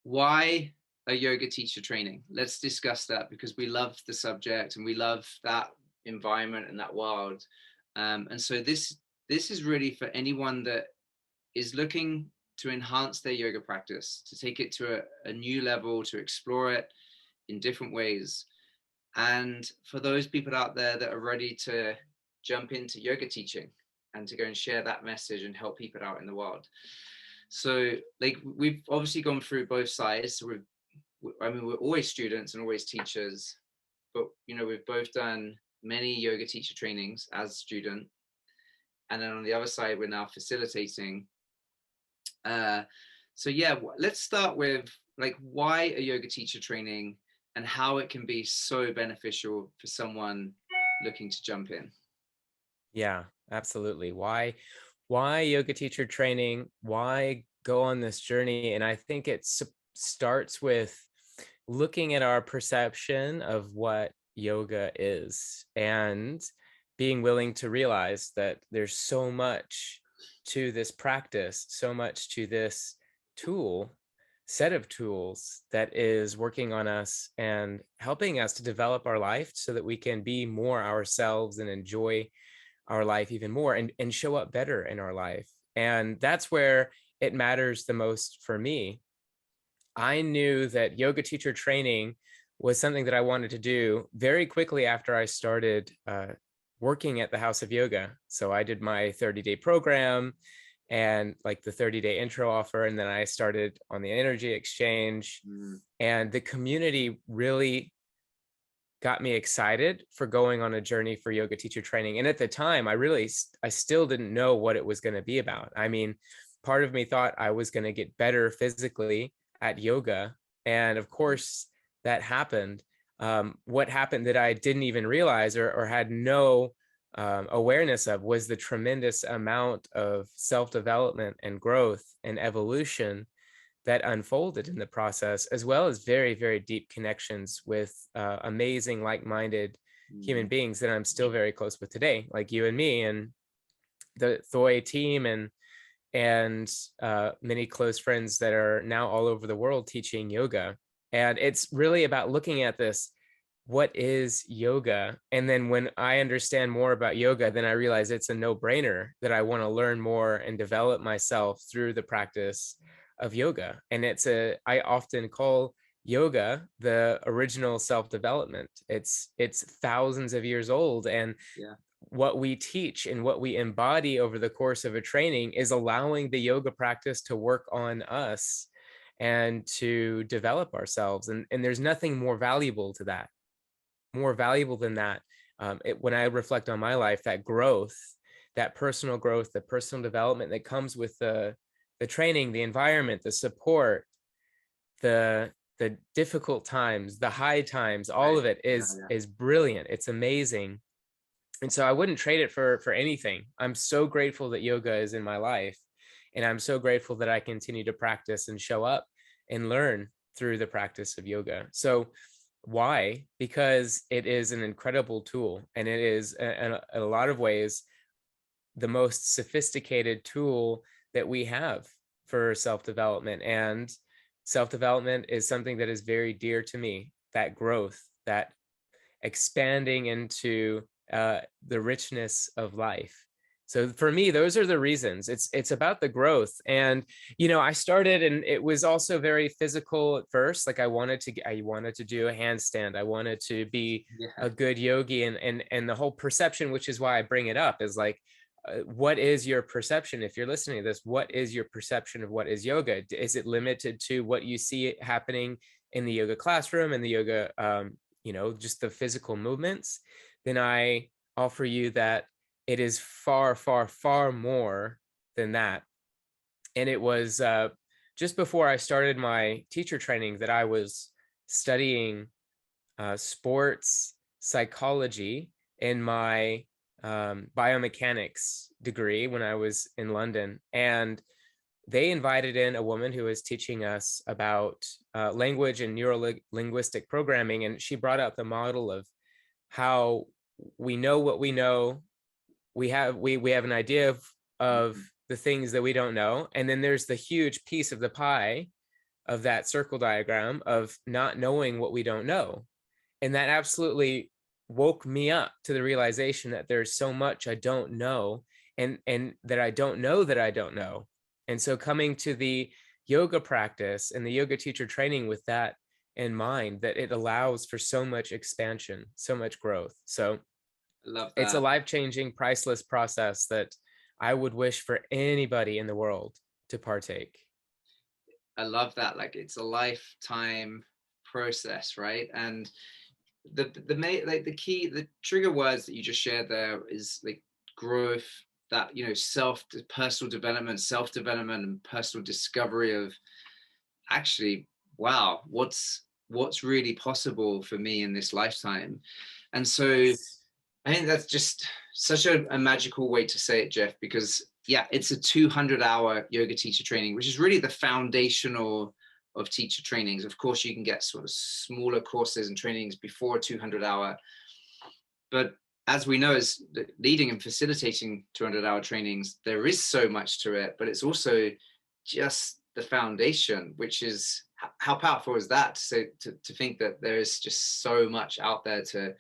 Why a yoga teacher training? Let's discuss that because we love the subject and we love that environment and that world. And so this is really for anyone that is looking to enhance their yoga practice, to take it to a new level, to explore it in different ways. And for those people out there that are ready to jump into yoga teaching and to go and share that message and help people out in the world. So like we've obviously gone through both sides. So we're always students and always teachers, but we've both done many yoga teacher trainings as student. And then on the other side, we're now facilitating. So yeah, let's start with like why a yoga teacher training and how it can be so beneficial for someone looking to jump in. Yeah, absolutely. Why yoga teacher training? Why go on this journey? And I think starts with looking at our perception of what yoga is and being willing to realize that there's so much to this practice, so much to this tool, set of tools that is working on us and helping us to develop our life so that we can be more ourselves and enjoy our life even more and show up better in our life. And that's where it matters the most for me. I knew that yoga teacher training was something that I wanted to do very quickly after I started working at the House of Yoga. So I did my 30-day program and like the 30-day intro offer. And then I started on the energy exchange. Mm. And the community really got me excited for going on a journey for yoga teacher training. And at the time, I still didn't know what it was going to be about. I mean, part of me thought I was going to get better physically at yoga. And of course, that happened. What happened that I didn't even realize or had no awareness of was the tremendous amount of self-development and growth and evolution that unfolded in the process, as well as very, very deep connections with amazing, like-minded human Mm. beings that I'm still very close with today, like you and me, and the Thoy team, and many close friends that are now all over the world teaching yoga. And it's really about looking at this. What is yoga? And then when I understand more about yoga, then I realize it's a no-brainer that I want to learn more and develop myself through the practice of yoga. And I often call yoga the original self-development. It's thousands of years old. And Yeah. what we teach and what we embody over the course of a training is allowing the yoga practice to work on us and to develop ourselves. And there's nothing more valuable to that, more valuable than that. When I reflect on my life, that growth, that personal growth, the personal development that comes with the training, the environment, the support, the difficult times, the high times, all Right. of it Yeah. is Yeah. is brilliant. It's amazing. And so I wouldn't trade it for anything. I'm so grateful that yoga is in my life. And I'm so grateful that I continue to practice and show up and learn through the practice of yoga. So why? Because it is an incredible tool, and it is in a lot of ways the most sophisticated tool that we have for self-development. And self-development is something that is very dear to me, that growth, that expanding into the richness of life. So for me, those are the reasons. It's about the growth. And I started, and it was also very physical at first. Like I wanted to do a handstand. I wanted to be Yeah. a good yogi, and the whole perception, which is why I bring it up, is like, what is your perception? If you're listening to this, what is your perception of what is yoga? Is it limited to what you see happening in the yoga classroom and the yoga just the physical movements? Then I offer you that it is far, far, far more than that. And it was just before I started my teacher training that I was studying sports psychology in my biomechanics degree when I was in London. And they invited in a woman who was teaching us about language and neuro linguistic programming. And she brought up the model of how we know what we know. We have an idea of Mhm. the things that we don't know. And then there's the huge piece of the pie of that circle diagram of not knowing what we don't know. And that absolutely woke me up to the realization that there's so much I don't know, and that I don't know that I don't know. And so coming to the yoga practice and the yoga teacher training with that in mind, that it allows for so much expansion, so much growth. So I love it's a that. life-changing, priceless process that I would wish for anybody in the world to partake. I love that. Like it's a lifetime process, right? And the main, like the key, the trigger words that you just shared there is like growth, that, you know, self, personal development, self-development, and personal discovery of actually, wow, what's really possible for me in this lifetime. And so Yes. I think that's just such a magical way to say it, Jeff, because yeah, it's a 200-hour yoga teacher training, which is really the foundational of teacher trainings. Of course, you can get sort of smaller courses and trainings before a 200-hour, but as we know, as leading and facilitating 200-hour trainings, there is so much to it, but it's also just the foundation, which is how powerful is that to think that there is just so much out there to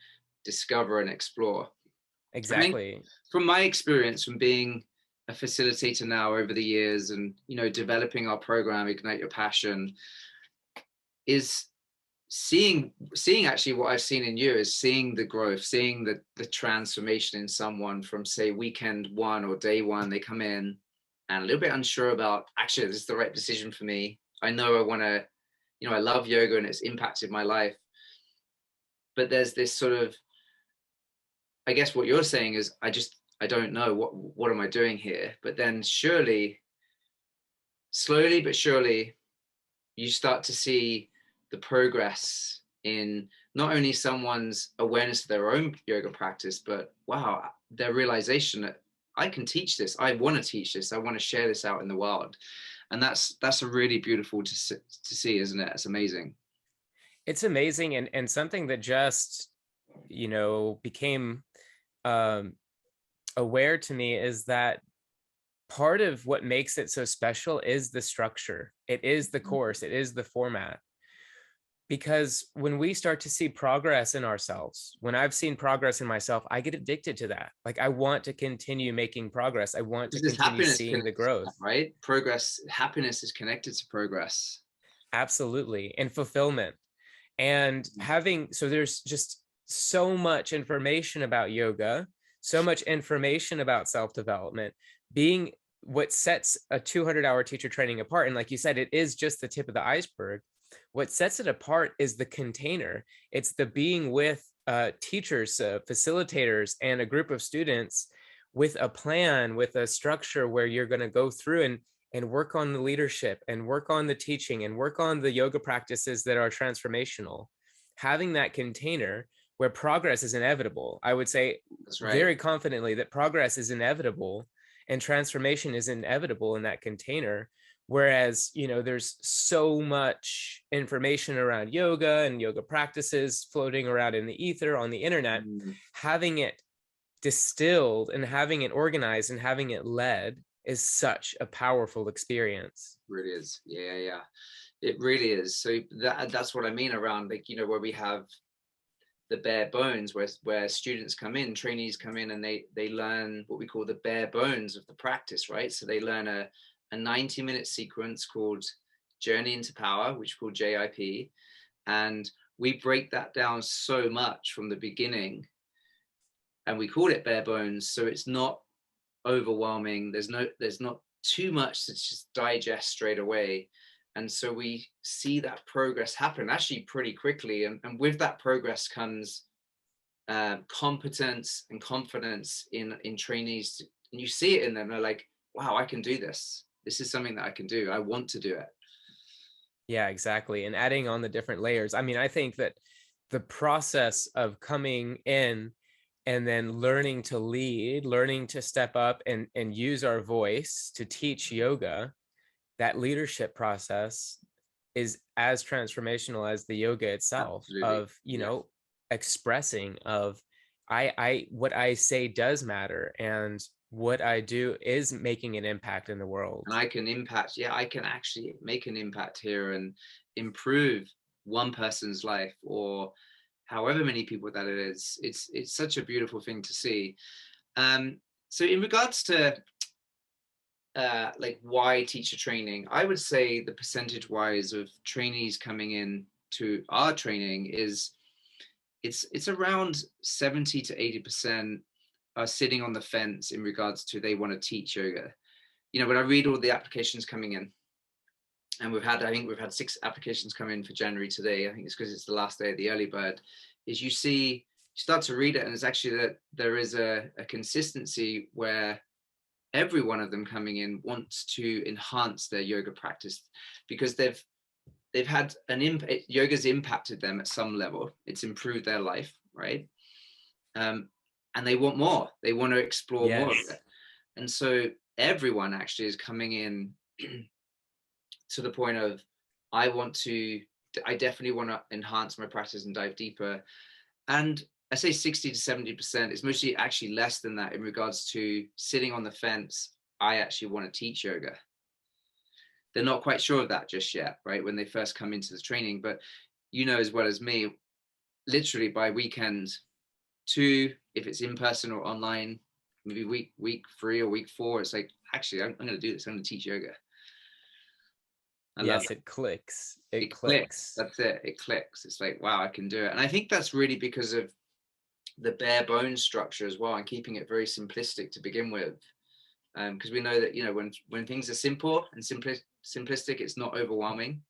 discover and explore. I think Exactly. from my experience from being a facilitator now over the years, and you know, developing our program Ignite Your Passion, is seeing actually what I've seen in you is seeing the growth, seeing the transformation in someone from, say, weekend one or day one, they come in and a little bit unsure about, actually, this is the right decision for me. I know I want to, you know, I love yoga and it's impacted my life. But there's this sort of, I guess what you're saying is, I don't know what am I doing here? But then surely, slowly but surely, you start to see the progress in not only someone's awareness of their own yoga practice, but wow, their realization that I can teach this. I want to teach this. I want to share this out in the world. And that's a really beautiful to see, isn't it? It's amazing. It's amazing, and something that just, became um, aware to me is that part of what makes it so special is the structure. It is the course, it is the format. Because when we start to see progress in ourselves, when I've seen progress in myself, I get addicted to that. Like, I want to continue making progress. I want to Because continue happiness seeing the connected to growth. that, right? Progress, happiness is connected to progress. Absolutely. And fulfillment. And so there's just so much information about yoga, so much information about self-development, being what sets a 200-hour teacher training apart. And like you said, it is just the tip of the iceberg. What sets it apart is the container. It's the being with teachers, facilitators, and a group of students with a plan, with a structure where you're going to go through and work on the leadership and work on the teaching and work on the yoga practices that are transformational. Having that container where progress is inevitable, I would say That's right. very confidently that progress is inevitable and transformation is inevitable in that container. Whereas, there's so much information around yoga and yoga practices floating around in the ether on the internet. Mm. Having it distilled and having it organized and having it led is such a powerful experience. Really is. Yeah, yeah. It really is. So that's what I mean around, like, you know, where we have the bare bones, where students come in, trainees come in, and they learn what we call the bare bones of the practice, right? So they learn a 90-minute sequence called Journey into Power, which is called JIP. And we break that down so much from the beginning, and we call it bare bones. So it's not overwhelming. There's not too much to just digest straight away. And so we see that progress happen actually pretty quickly. And with that progress comes competence and confidence in trainees. And you see it in them. They're like, wow, I can do this. This is something that I can do. I want to do it. Yeah, exactly. And adding on the different layers. I mean, I think that the process of coming in and then learning to lead, learning to step up and use our voice to teach yoga, that leadership process is as transformational as the yoga itself, Absolutely. of, Yes. expressing of I what I say does matter. And what I do is making an impact in the world. and I can impact, yeah, I can actually make an impact here and improve one person's life, or however many people that it is. It's such a beautiful thing to see. So in regards to like why teacher training, I would say the percentage wise of trainees coming in to our training is it's around 70 to 80% are sitting on the fence in regards to they want to teach yoga. You know, when I read all the applications coming in, and I think we've had 6 applications come in for January today. I think it's because it's the last day of the early bird. Is you start to read it, and it's actually that there is a consistency where every one of them coming in wants to enhance their yoga practice, because they've had an impact. Yoga's impacted them at some level. It's improved their life, right? And they want more. They want to explore more of Yes. it. And so everyone actually is coming in to the point of, I definitely want to enhance my practice and dive deeper. And I say 60 to 70%. It's mostly actually less than that in regards to sitting on the fence. I actually want to teach yoga. They're not quite sure of that just yet, right? When they first come into the training, but you know as well as me, literally by weekend 2, if it's in person or online, maybe week 3 or week 4, it's like, actually, I'm going to do this. I'm going to teach yoga. I love Yes, it. it clicks. It It clicks. clicks. That's it. It clicks. It's like, wow, I can do it. And I think that's really because of the bare bones structure as well, and keeping it very simplistic to begin with. Because we know that, you know, when things are simple and simplistic, it's not overwhelming.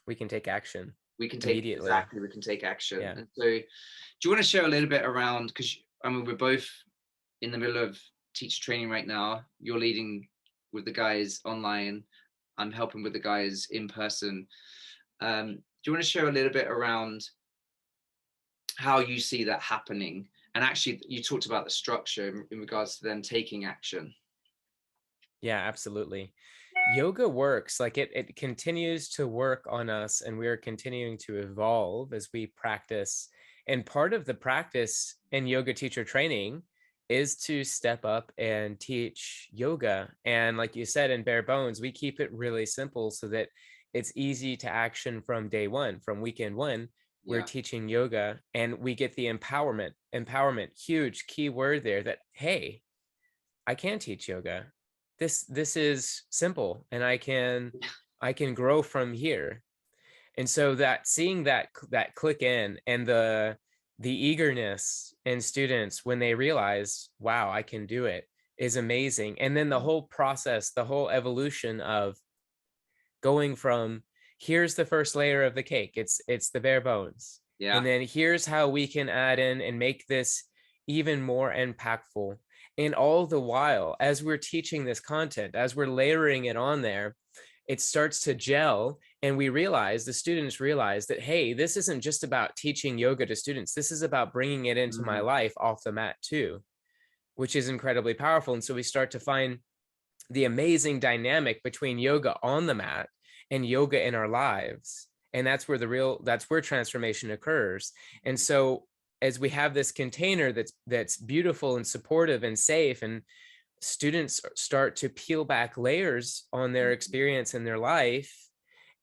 We can take action We can take immediately. exactly we can take action. Yeah. And so, do you want to share a little bit around? Because I mean, we're both in the middle of teacher training right now. You're leading with the guys online. I'm helping with the guys in person. Do you want to share a little bit around how you see that happening? And actually, you talked about the structure in regards to them taking action. Yeah, absolutely. Yoga works, like it continues to work on us, and we are continuing to evolve as we practice. And part of the practice in yoga teacher training is to step up and teach yoga. And like you said, in bare bones, we keep it really simple so that it's easy to action from day one. From weekend one, we're Yeah. teaching yoga, and we get the empowerment, huge key word there, that hey, I can teach yoga. This is simple, and I can grow from here. And so that seeing that click in, and the eagerness in students when they realize, wow, I can do it, is amazing. And then the whole process, the whole evolution of going from, here's the first layer of the cake, it's the bare bones, Yeah. and then here's how we can add in and make this even more impactful. And all the while, as we're teaching this content, as we're layering it on there, it starts to gel, and the students realize that, hey, this isn't just about teaching yoga to students, this is about bringing it into my Mm, life off the mat too, which is incredibly powerful. And so we start to find the amazing dynamic between yoga on the mat and yoga in our lives. And that's where transformation occurs. And so as we have this container that's beautiful and supportive and safe, and students start to peel back layers on their experience in their life,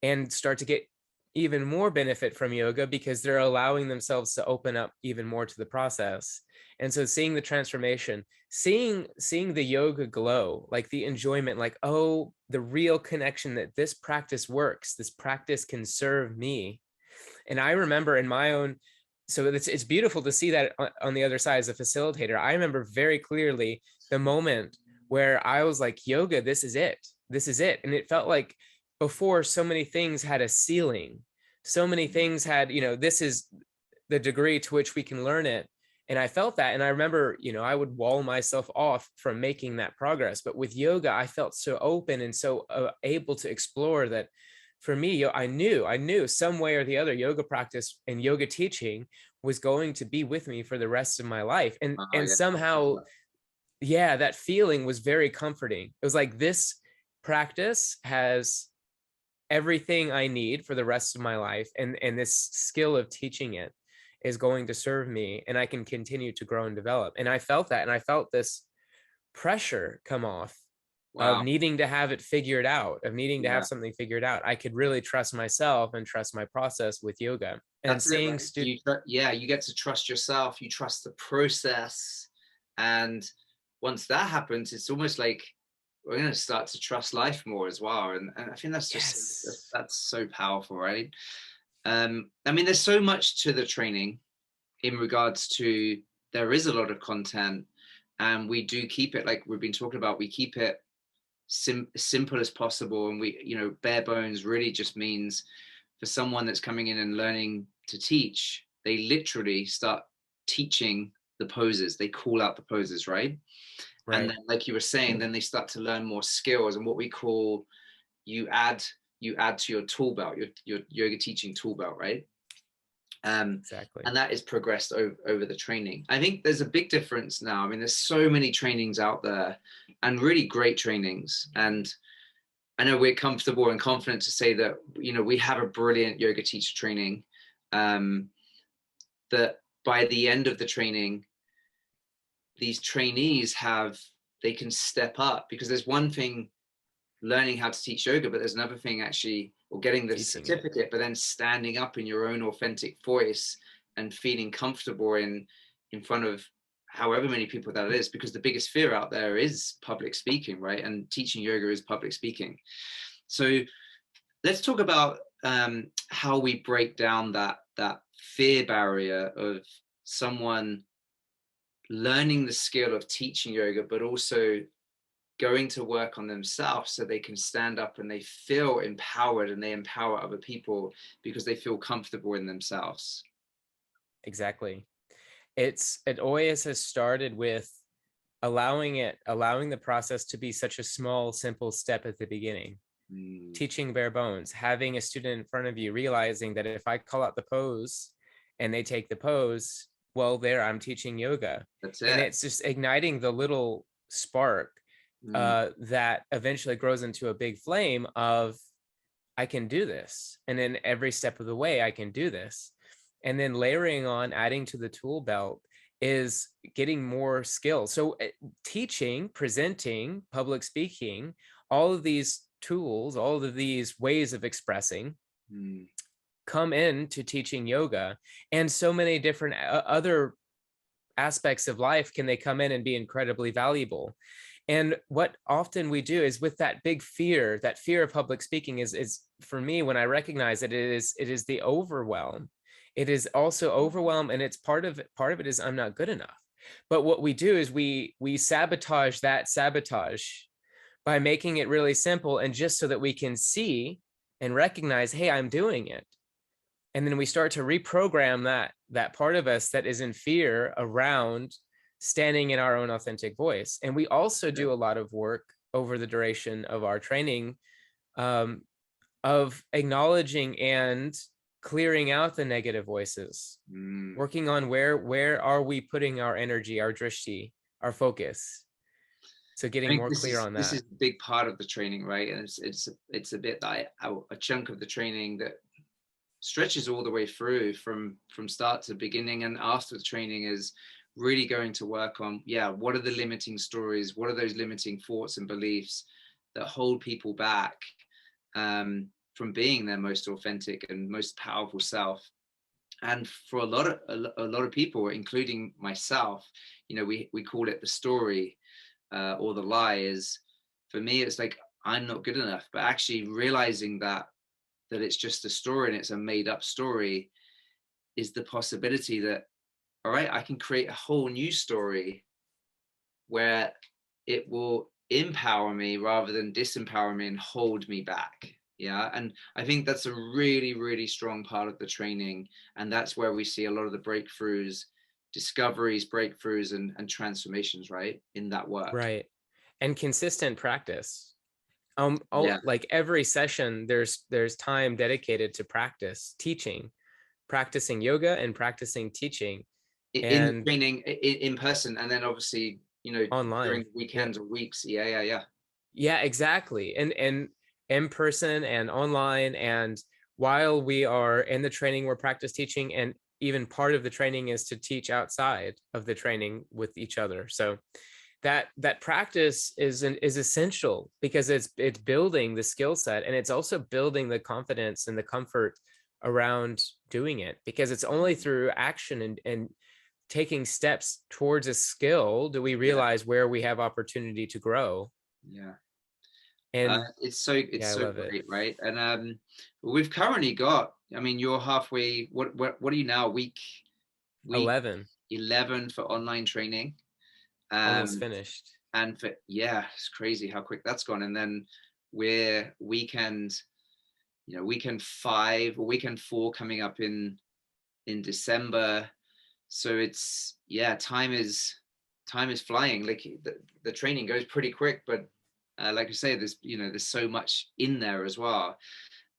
and start to get even more benefit from yoga because they're allowing themselves to open up even more to the process. And so seeing the transformation, seeing the yoga glow, like the enjoyment, like, oh, the real connection that this practice works, this practice can serve me. And I remember in my own, so it's beautiful to see that on the other side as a facilitator. I remember very clearly the moment where I was like, yoga, this is it. This is it. And it felt like before, so many things had a ceiling. So many things had, this is the degree to which we can learn it. And I felt that. And I remember, I would wall myself off from making that progress. But with yoga, I felt so open and so able to explore that. For me, I knew some way or the other, yoga practice and yoga teaching was going to be with me for the rest of my life. And yeah. somehow, yeah, that feeling was very comforting. It was like, this practice has everything I need for the rest of my life. And this skill of teaching it is going to serve me, and I can continue to grow and develop. And I felt that. And I felt this pressure come off of Wow. needing to have it figured out, of needing to have Yeah. something figured out. I could really trust myself and trust my process with yoga. And That's it, seeing right? Yeah, you get to trust yourself, you trust the process. And once that happens, it's almost like we're going to start to trust life more as well. And I think that's just, yes, that's so powerful, right? I mean, there's so much to the training in regards to, there is a lot of content, and we do keep it, like we've been talking about, we keep it simple as possible. And we, bare bones really just means, for someone that's coming in and learning to teach, they literally start teaching the poses. They call out the poses, right? And right. then, like you were saying, then they start to learn more skills, and what we call, you add to your tool belt, your yoga teaching tool belt, right? um, Exactly. and that is progressed over the training. I think there's a big difference now. I mean, there's so many trainings out there, and really great trainings, and I know we're comfortable and confident to say that, we have a brilliant yoga teacher training, um, that by the end of the training, these trainees they can step up, because there's one thing learning how to teach yoga, but there's another thing actually, or getting the Teaching it. certificate, but then standing up in your own authentic voice and feeling comfortable in front of however many people that is, because the biggest fear out there is public speaking, right? And teaching yoga is public speaking. So let's talk about how we break down that fear barrier of someone learning the skill of teaching yoga, but also going to work on themselves so they can stand up and they feel empowered, and they empower other people because they feel comfortable in themselves. Exactly. It always has started with allowing the process to be such a small, simple step at the beginning. Mm, Teaching bare bones, having a student in front of you, realizing that if I call out the pose and they take the pose, well, there I'm teaching yoga. that's And it. it's just igniting the little spark Mm, that eventually grows into a big flame of, I can do this. And then every step of the way, I can do this. And then layering on, adding to the tool belt is getting more skills. So teaching, presenting, public speaking, all of these tools, all of these ways of expressing mm. come into teaching yoga. And so many different other aspects of life can they come in and be incredibly valuable. And what often we do is, with that big fear, that fear of public speaking is for me, when I recognize that it is the overwhelm. It is also overwhelm, and it's part of it is I'm not good enough. But what we do is we sabotage that sabotage by making it really simple, and just so that we can see and recognize, hey, I'm doing it. And then we start to reprogram that part of us that is in fear around standing in our own authentic voice. And we also Yeah. do a lot of work over the duration of our training, um, of acknowledging and clearing out the negative voices, Mm. working on where are we putting our energy, our drishti, our focus. So I getting think more clear on this that. is a big part of the training, right? And it's a bit like a chunk of the training that stretches all the way through from start to beginning, and after the training is really going to work on, yeah, what are the limiting stories, what are those limiting thoughts and beliefs that hold people back, from being their most authentic and most powerful self. And for a lot of people, including myself, we call it the story, or the lie. Is, for me, it's like, I'm not good enough, but actually realizing that it's just a story, and it's a made up story, is the possibility that, all right, I can create a whole new story where it will empower me rather than disempower me and hold me back. Yeah. And I think that's a really, really strong part of the training. And that's where we see a lot of the breakthroughs, discoveries, breakthroughs, and transformations, right? In that work. Right. And consistent practice. Yeah. Like every session, there's time dedicated to practice teaching, practicing yoga and practicing teaching, In the and training, in person, and then obviously, during online. Yeah, weekends or weeks. Yeah. Yeah. Yeah. yeah, exactly. And in person and online. And while we are in the training, we're practice teaching, and even part of the training is to teach outside of the training with each other. So that practice is essential, because it's building the skill set, and it's also building the confidence and the comfort around doing it, because it's only through action and taking steps towards a skill do we Yeah, realize where we have opportunity to grow. yeah. And It's yeah, I so love it. great, right? And we've currently got. I mean, you're halfway. What are you now? Week 11, 11 for online training. almost Um, finished. and for yeah, it's crazy how quick that's gone. And then we're weekend 5 or weekend 4 coming up in December. So it's yeah, time is flying. Like the training goes pretty quick, but like I say, there's so much in there as well.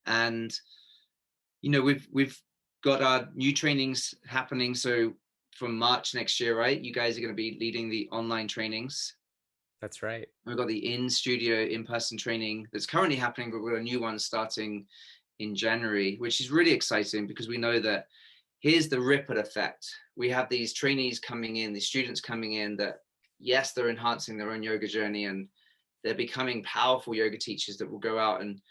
And we've got our new trainings happening. So from March next year, right? You guys are going to be leading the online trainings. That's right. We've got the in-studio, in-person training that's currently happening, but we've got a new one starting in January, which is really exciting because we know that here's the ripple effect. We have these trainees coming in, these students coming in that, yes, they're enhancing their own yoga journey and they're becoming powerful yoga teachers that will go out and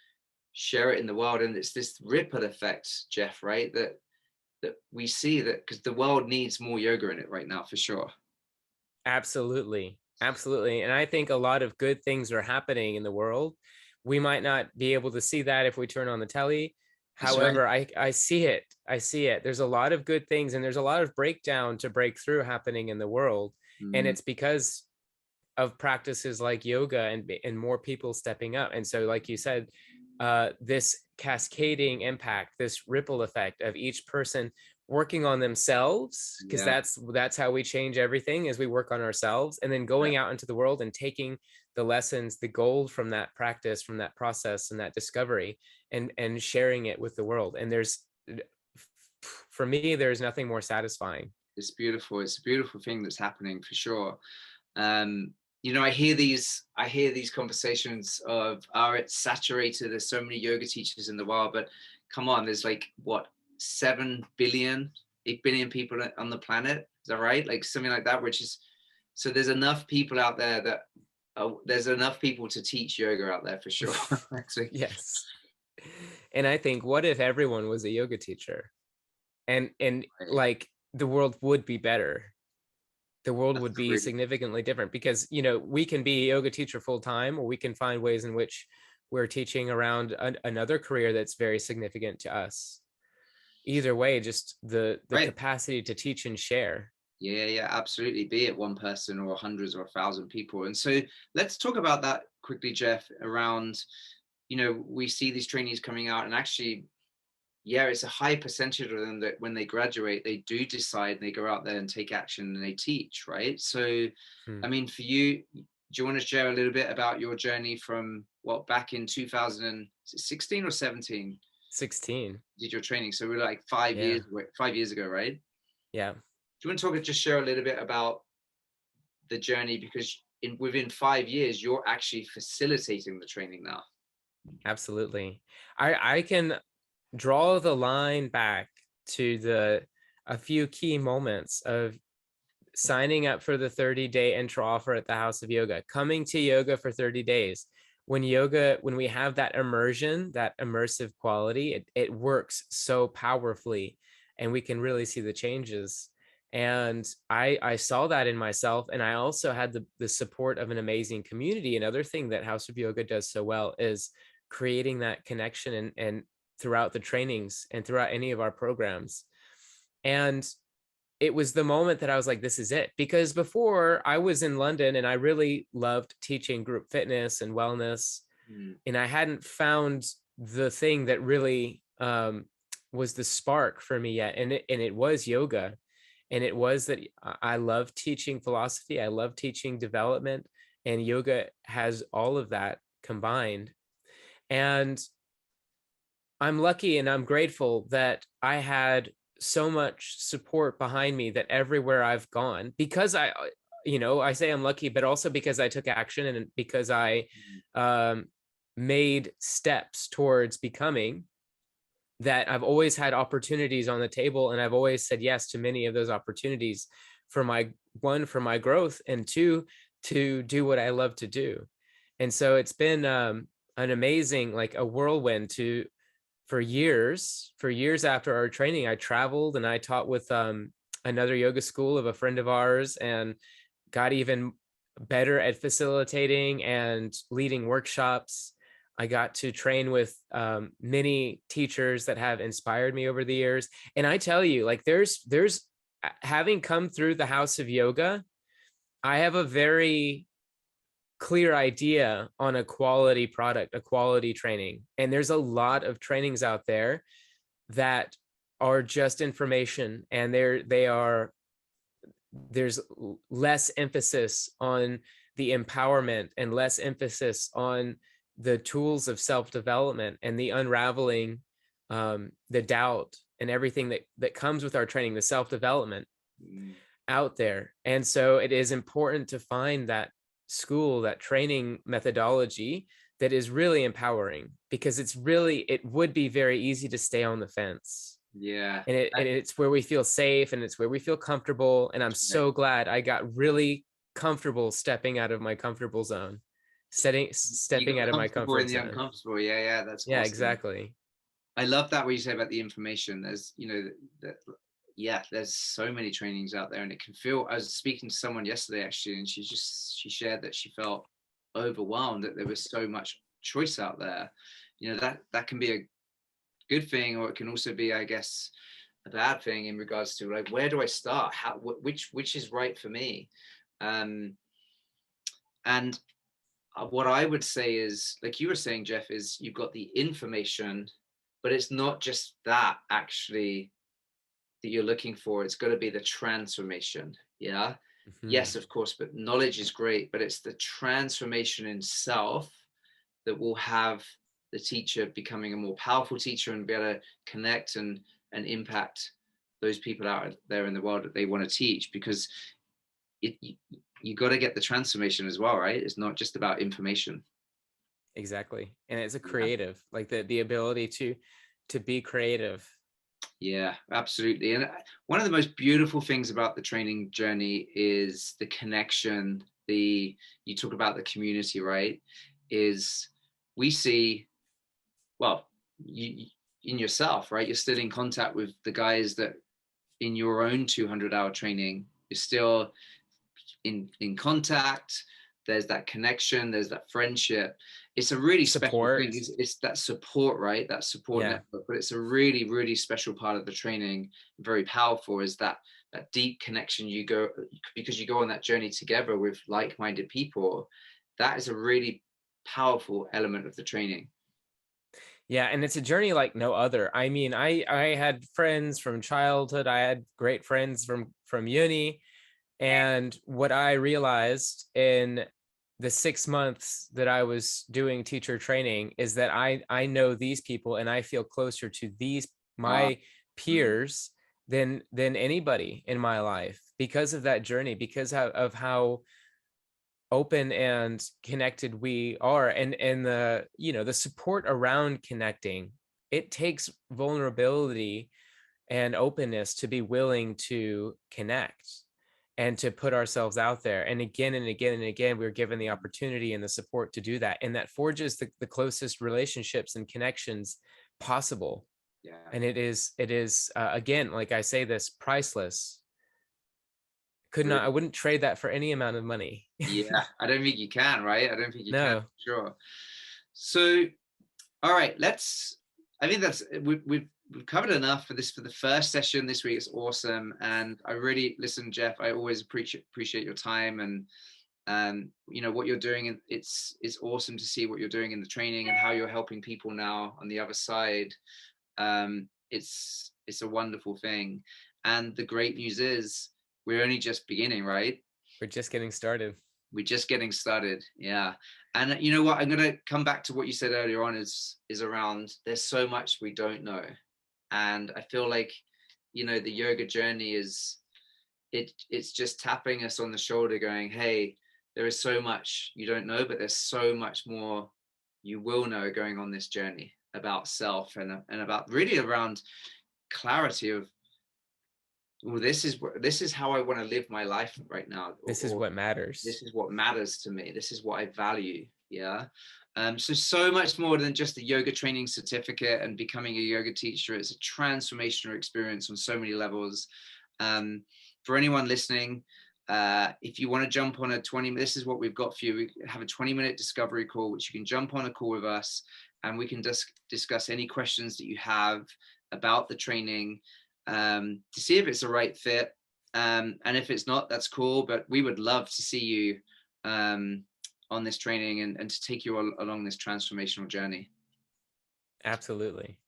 share it in the world. And it's this ripple effect, Jeff, right? That we see that because the world needs more yoga in it right now, for sure. Absolutely. Absolutely. And I think a lot of good things are happening in the world. We might not be able to see that if we turn on the telly. That's right. However, I see it. I see it. There's a lot of good things, and there's a lot of breakdown to break through happening in the world. And Mm, it's because of practices like yoga and more people stepping up. And so, like you said, this cascading impact, this ripple effect of each person working on themselves, because yeah, that's how we change everything, is we work on ourselves, and then yeah, going out into the world and taking the lessons, the gold from that practice, from that process and that discovery, and sharing it with the world. And for me, there's nothing more satisfying. it's beautiful. It's a beautiful thing that's happening for sure. Um, I hear these conversations of, oh, it's saturated. There's so many yoga teachers in the world, but come on, there's like what 8 billion people on the planet. Is that right? Like something like that, which is so there's enough people out there that there's enough people to teach yoga out there for sure. Yes. And I think, what if everyone was a yoga teacher? And like, the world would be better. The world That's would be really significantly different, because we can be a yoga teacher full time, or we can find ways in which we're teaching around another career that's very significant to us. Either way, just the right. capacity to teach and share. Yeah, yeah, absolutely. Be it one person or hundreds or 1,000 people. And so let's talk about that quickly, Jeff, around, we see these trainees coming out and actually, yeah, it's a high percentage of them that when they graduate, they do decide, they go out there and take action and they teach, right? So, Hmm. I mean, for you, do you want to share a little bit about your journey from what, back in 2016 or 17 16. did your training? So we're like 5 years, Yeah. 5 years ago, right? Yeah. Do you want to just share a little bit about the journey, because within 5 years you're actually facilitating the training now. Absolutely. I can draw the line back to the a few key moments of signing up for the 30-day intro offer at the House of Yoga, coming to yoga for 30 days. When we have that immersion, that immersive quality, it works so powerfully, and we can really see the changes. And I saw that in myself, and I also had the support of an amazing community. Another thing that House of Yoga does so well is creating that connection, and throughout the trainings and throughout any of our programs. And it was the moment that I was like, this is it. Because before, I was in London and I really loved teaching group fitness and wellness. Mm, And I hadn't found the thing that really was the spark for me yet. And it was yoga. And it was that I love teaching philosophy. I love teaching development. And yoga has all of that combined. And I'm lucky and I'm grateful that I had so much support behind me, that everywhere I've gone, because I say I'm lucky, but also because I took action, and because I mm, um, made steps towards becoming, that I've always had opportunities on the table, and I've always said yes to many of those opportunities, for my growth, and two, to do what I love to do. And so it's been an amazing, like a whirlwind to for years after our training, I traveled and I taught with another yoga school of a friend of ours, and got even better at facilitating and leading workshops. I got to train with many teachers that have inspired me over the years. And I tell you, like there's having come through the house of yoga, I have a very clear idea on a quality product, a quality training. And there's a lot of trainings out there that are just information, and there's less emphasis on the empowerment and less emphasis on the tools of self-development and the unraveling the doubt and everything that comes with our training, the self-development out there. And so it is important to find that school, that training methodology that is really empowering, because it would be very easy to stay on the fence. Yeah. And it's where we feel safe and it's where we feel comfortable. And I'm so glad I got really comfortable stepping out of my comfortable zone, stepping out of my comfortable in comfort the zone. uncomfortable. Yeah, that's Yeah, awesome. exactly. I love that what you say about the information. There's, yeah, there's so many trainings out there, and it can feel. I was speaking to someone yesterday actually, and she shared that she felt overwhelmed that there was so much choice out there. That can be a good thing, or it can also be, I guess, a bad thing in regards to like, where do I start? Which is right for me? And what I would say is, like you were saying, Jeff, is you've got the information, but it's not just that actually that you're looking for. It's got to be the transformation. Yeah. Mm-hmm. Yes, of course, but knowledge is great, but it's the transformation in self that will have the teacher becoming a more powerful teacher and be able to connect and impact those people out there in the world that they want to teach, because you got to get the transformation as well, right? It's not just about information. Exactly. And it's a creative, like the ability to be creative. Yeah, absolutely. And one of the most beautiful things about the training journey is the connection. You talk about the community, right? Is we see, well, you in yourself, right? You're still in contact with the guys that in your own 200-hour training, you're still in contact. There's that connection, there's that friendship. It's a really special thing. It's that support, right? That support network. But it's a really, really special part of the training, very powerful, is that deep connection you go, because you go on that journey together with like-minded people. That is a really powerful element of the training. Yeah, and it's a journey like no other. I mean, I had friends from childhood. I had great friends from uni. And what I realized in the 6 months that I was doing teacher training is that I know these people and I feel closer to my peers than anybody in my life, because of that journey, because of how open and connected we are, and the the support around connecting. It takes vulnerability and openness to be willing to connect and to put ourselves out there. And again and again and again, we're given the opportunity and the support to do that. And that forges the closest relationships and connections possible. Yeah. And it is again, like I say, this priceless. I wouldn't trade that for any amount of money. Yeah, I don't think you can, right? I don't think you can, No. sure. So, all right, I think we've covered enough for the first session this week. It's awesome. And I really, listen, Jeff, I always appreciate your time and what you're doing. And it's awesome to see what you're doing in the training and how you're helping people now on the other side. It's a wonderful thing. And the great news is we're only just beginning, right? We're just getting started. We're just getting started. Yeah. And you know what? I'm going to come back to what you said earlier on is around, there's so much we don't know. And I feel like, the yoga journey it's just tapping us on the shoulder going, hey, there is so much you don't know, but there's so much more you will know going on this journey about self and about really around clarity of, well, this is how I want to live my life right now, This is or what matters. this is what matters to me. This is what I value. Yeah. So much more than just a yoga training certificate and becoming a yoga teacher. It's a transformational experience on so many levels. For anyone listening, if you want to jump on a 20, this is what we've got for you. We have a 20-minute discovery call, which you can jump on a call with us, and we can discuss any questions that you have about the training, to see if it's the right fit. And if it's not, that's cool. But we would love to see you on this training and to take you along this transformational journey. Absolutely.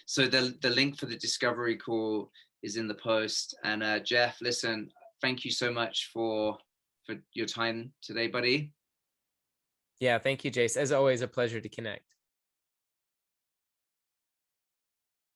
So the link for the discovery call is in the post. And Jeff, listen, thank you so much for your time today, buddy. Yeah, thank you, Jace. As always, a pleasure to connect.